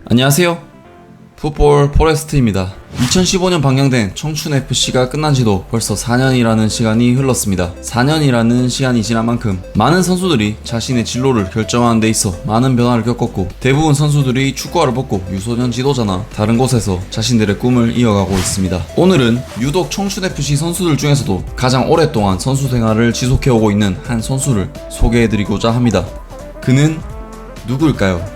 안녕하세요. 풋볼 포레스트입니다. 2015년 방영된 청춘FC가 끝난지도 벌써 4년이라는 시간이 흘렀습니다. 4년이라는 시간이 지난 만큼 많은 선수들이 자신의 진로를 결정하는 데 있어 많은 변화를 겪었고, 대부분 선수들이 축구화를 벗고 유소년 지도자나 다른 곳에서 자신들의 꿈을 이어가고 있습니다. 오늘은 유독 청춘FC 선수들 중에서도 가장 오랫동안 선수 생활을 지속해오고 있는 한 선수를 소개해드리고자 합니다. 그는 누구일까요?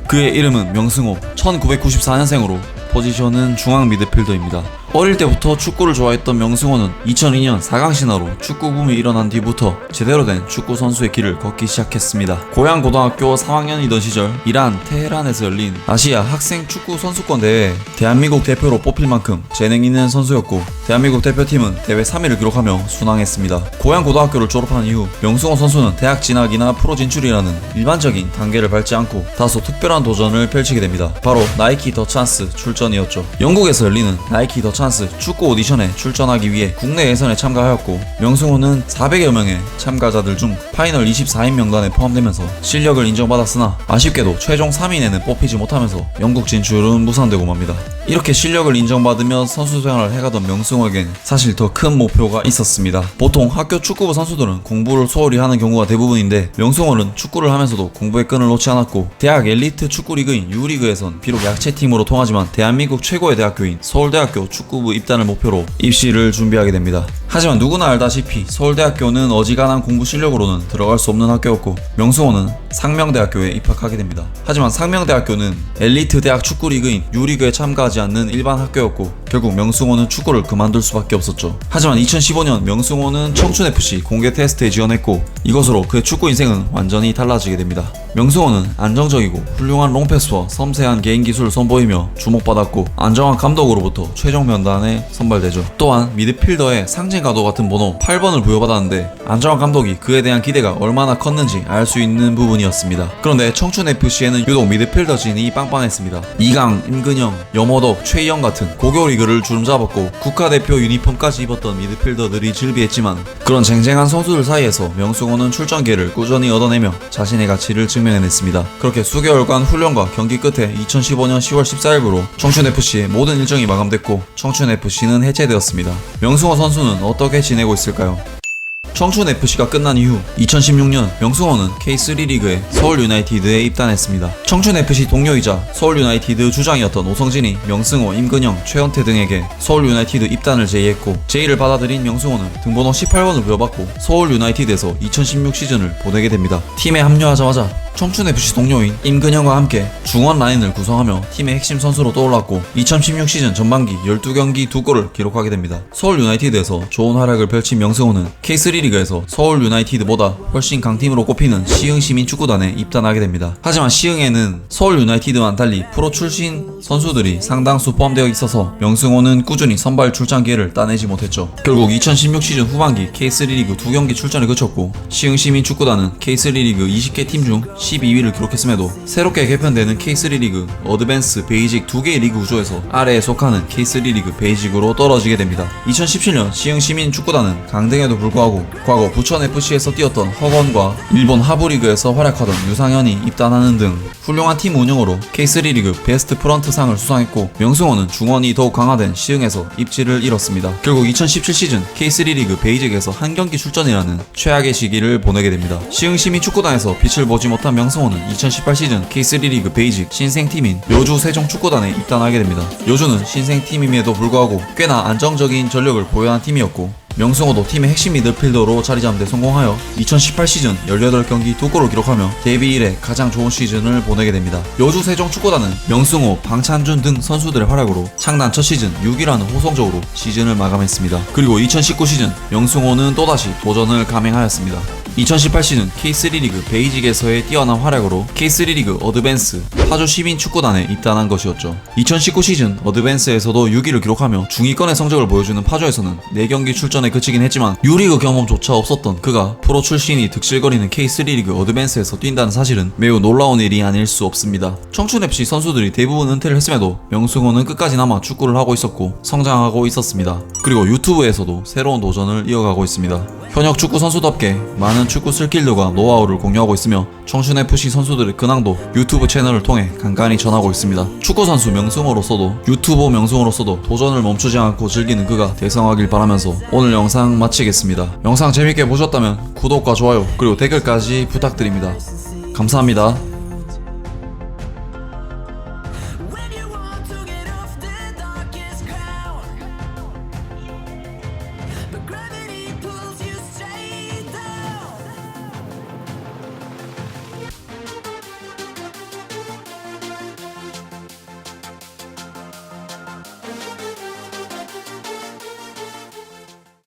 그의 이름은 명승호, 1994년생으로 포지션은 중앙 미드필더입니다. 어릴 때부터 축구를 좋아했던 명승호는 2002년 4강 신화로 축구 붐이 일어난 뒤부터 제대로 된 축구 선수의 길을 걷기 시작했습니다. 고향 고등학교 3학년이던 시절 이란 테헤란에서 열린 아시아 학생 축구 선수권 대회에 대한민국 대표로 뽑힐 만큼 재능 있는 선수였고, 대한민국 대표팀은 대회 3위를 기록하며 순항했습니다. 고향 고등학교를 졸업한 이후 명승호 선수는 대학 진학이나 프로 진출이라는 일반적인 단계를 밟지 않고 다소 특별한 도전을 펼치게 됩니다. 바로 나이키 더 찬스 출전이었죠. 영국에서 열리는 나이키 더 찬스 축구 오디션에 출전하기 위해 국내 예선에 참가하였고, 명승호는 400여 명의 참가자들 중 파이널 24인 명단에 포함되면서 실력을 인정받았으나 아쉽게도 최종 3인에는 뽑히지 못하면서 영국 진출은 무산되고 맙니다. 이렇게 실력을 인정받으며 선수 생활을 해가던 명승호에겐 사실 더 큰 목표가 있었습니다. 보통 학교 축구부 선수들은 공부를 소홀히 하는 경우가 대부분인데, 명승호는 축구를 하면서도 공부의 끈을 놓지 않았고, 대학 엘리트 축구 리그인 U리그에선 비록 약체팀으로 통하지만 대한민국 최고의 대학교인 서울대학교 축구부 입단을 목표로 입시를 준비하게 됩니다. 하지만 누구나 알다시피 서울대학교는 어지간한 공부 실력으로는 들어갈 수 없는 학교였고, 명승호는 상명대학교에 입학하게 됩니다. 하지만 상명대학교는 엘리트 대학 축구 리그인 U리그에 참가하지 않는 일반 학교였고, 결국 명승호는 축구를 그만둘 수밖에 없었죠. 하지만 2015년 명승호는 청춘FC 공개 테스트에 지원했고, 이것으로 그의 축구 인생은 완전히 달라지게 됩니다. 명승호는 안정적이고 훌륭한 롱패스와 섬세한 개인 기술을 선보이며 주목받았고, 안정환 감독으로부터 최종 명단에 선발되죠. 또한 미드필더의 상징과도 같은 번호 8번을 부여받았는데, 안정환 감독이 그에 대한 기대가 얼마나 컸는지 알 수 있는 부분이었습니다. 그런데 청춘FC에는 유독 미드필더 진이 빵빵했습니다. 이강, 임근영, 염호덕, 최희영 같은 고교 리그를 주름잡았고, 국가대표 유니폼까지 입었던 미드필더들이 즐비했지만, 그런 쟁쟁한 선수들 사이에서 명승호는 출전 기회를 꾸준히 얻어내며 자신의 가치를 증명해냈습니다. 그렇게 수개월간 훈련과 경기 끝에 2015년 10월 14일부로 청춘FC의 모든 일정이 마감됐고, 청춘FC는 해체되었습니다. 명승호 선수는 어떻게 지내고 있을까요? 청춘FC가 끝난 이후 2016년 명승호는 K3 리그의 서울 유나이티드에 입단했습니다. 청춘FC 동료이자 서울 유나이티드 주장이었던 오성진이 명승호, 임근영, 최원태 등에게 서울 유나이티드 입단을 제의했고, 제의를 받아들인 명승호는 등번호 18번을 부여받고 서울 유나이티드에서 2016 시즌을 보내게 됩니다. 팀에 합류하자마자 청춘FC 동료인 임근영과 함께 중원 라인을 구성하며 팀의 핵심 선수로 떠올랐고, 2016 시즌 전반기 12경기 2골을 기록하게 됩니다. 서울 유나이티드에서 좋은 활약을 펼친 명승호는 K3 리그에서 서울 유나이티드보다 훨씬 강팀으로 꼽히는 시흥 시민축구단에 입단하게 됩니다. 하지만 시흥에는 서울 유나이티드와는 달리 프로 출신 선수들이 상당수 포함되어 있어서 명승호는 꾸준히 선발 출장 기회를 따내지 못했죠. 결국 2016 시즌 후반기 K3 리그 2경기 출전을 그쳤고, 시흥 시민축구단은 K3 리그 20개 팀 중 12위를 기록했음에도 새롭게 개편되는 K3 리그 어드밴스, 베이직 2개의 리그 구조에서 아래에 속하는 K3 리그 베이직으로 떨어지게 됩니다. 2017년 시흥 시민 축구단은 강등에도 불구하고 과거 부천FC에서 뛰었던 허건과 일본 하부리그에서 활약하던 유상현이 입단하는 등 훌륭한 팀 운영으로 K3 리그 베스트 프런트 상을 수상했고, 명승호는 중원이 더욱 강화된 시흥에서 입지를 잃었습니다. 결국 2017 시즌 K3 리그 베이직에서 한 경기 출전이라는 최악의 시기를 보내게 됩니다. 시흥 시민 축구단에서 빛을 보지 못한 명승호는 2018 시즌 K3 리그 베이직 신생팀인 여주 세종 축구단에 입단하게 됩니다. 여주는 신생팀임에도 불구하고 꽤나 안정적인 전력을 보유한 팀이었고, 명승호도 팀의 핵심 미드필더로 자리 잡는 데 성공하여 2018 시즌 18경기 2골을 기록하며 데뷔 이래 가장 좋은 시즌을 보내게 됩니다. 여주 세종 축구단은 명승호, 방찬준 등 선수들의 활약으로 창단 첫 시즌 6위라는 호성적으로 시즌을 마감했습니다. 그리고 2019 시즌 명승호는 또다시 도전을 감행하였습니다. 2018 시즌 K3 리그 베이직에서의 뛰어난 활약으로 K3 리그 어드밴스 파주 시민 축구단에 입단한 것이었죠. 2019 시즌 어드밴스에서도 6위를 기록하며 중위권의 성적을 보여주는 파주에서는 4경기 출전에 그치긴 했지만 U리그 경험조차 없었던 그가 프로 출신이 득실거리는 K3 리그 어드밴스에서 뛴다는 사실은 매우 놀라운 일이 아닐 수 없습니다. 청춘FC 선수들이 대부분 은퇴를 했음에도 명승호는 끝까지 남아 축구를 하고 있었고 성장하고 있었습니다. 그리고 유튜브에서도 새로운 도전을 이어가고 있습니다. 현역 축구 선수답게 많은 많은 축구 스킬들과 노하우를 공유하고 있으며 청춘FC 선수들의 근황도 유튜브 채널을 통해 간간히 전하고 있습니다. 축구선수 명승으로서도 유튜버 명승으로서도 도전을 멈추지 않고 즐기는 그가 대성하길 바라면서 오늘 영상 마치겠습니다. 영상 재밌게 보셨다면 구독과 좋아요 그리고 댓글까지 부탁드립니다. 감사합니다.